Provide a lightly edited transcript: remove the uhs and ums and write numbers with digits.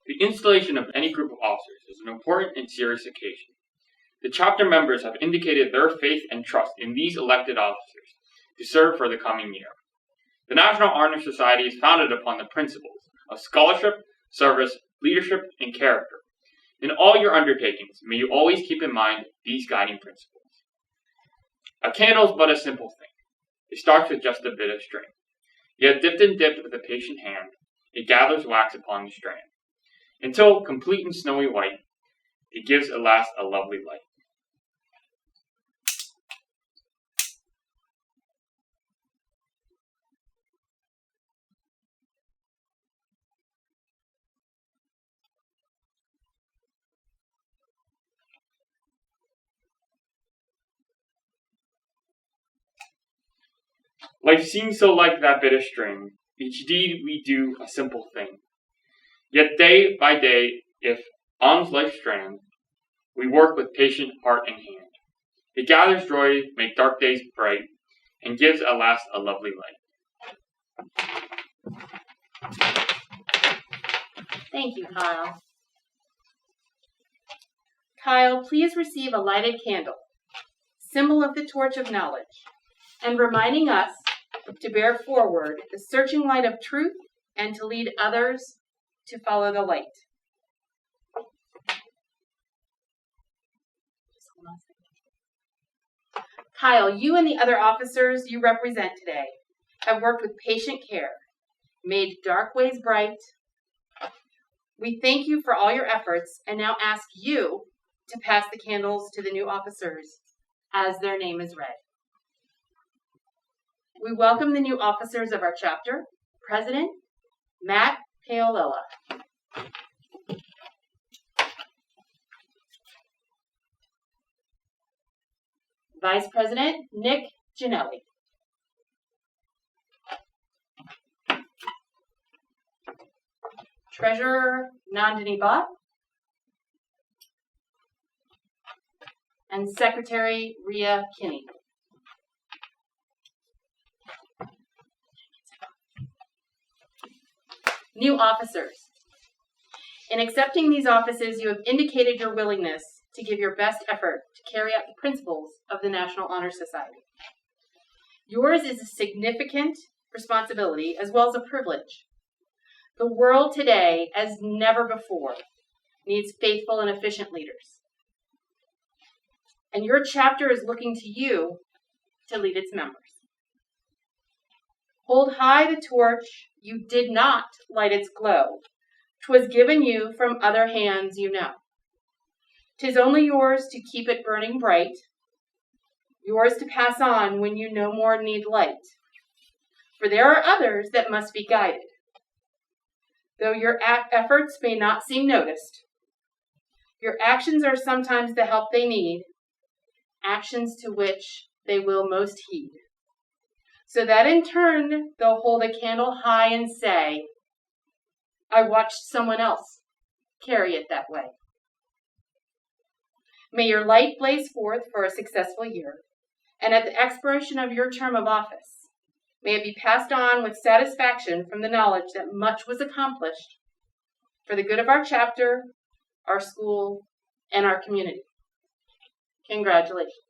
The installation of any group of officers is an important and serious occasion. The chapter members have indicated their faith and trust in these elected officers to serve for the coming year. The National Honor Society is founded upon the principles of scholarship, service, leadership, and character. In all your undertakings, may you always keep in mind these guiding principles. A candle is but a simple thing. It starts with just a bit of string. Yet dipped and dipped with a patient hand, it gathers wax upon the strand. Until, complete and snowy white, it gives at last a lovely light. Life seems so like that bit of string. Each deed we do a simple thing. Yet day by day, if on life's strand, we work with patient heart and hand. It gathers joy, makes dark days bright, and gives at last a lovely light. Thank you, Kyle. Kyle, please receive a lighted candle, symbol of the torch of knowledge, and reminding us to bear forward the searching light of truth and to lead others to follow the light. Kyle, you and the other officers you represent today have worked with patient care, made dark ways bright. We thank you for all your efforts and now ask you to pass the candles to the new officers as their name is read. We welcome the new officers of our chapter, President Matt Paolilla. Vice President Nick Ginelli. Treasurer Nandini Bhatt. And Secretary Ria Kinney. New officers. In accepting these offices, you have indicated your willingness to give your best effort to carry out the principles of the National Honor Society. Yours is a significant responsibility as well as a privilege. The world today, as never before, needs faithful and efficient leaders. And your chapter is looking to you to lead its members. Hold high the torch you did not light its glow. 'Twas given you from other hands you know. 'Tis only yours to keep it burning bright, yours to pass on when you no more need light. For there are others that must be guided. Though your efforts may not seem noticed, your actions are sometimes the help they need, actions to which they will most heed. So that in turn, they'll hold a candle high and say, I watched someone else carry it that way. May your light blaze forth for a successful year, and at the expiration of your term of office, may it be passed on with satisfaction from the knowledge that much was accomplished for the good of our chapter, our school, and our community. Congratulations.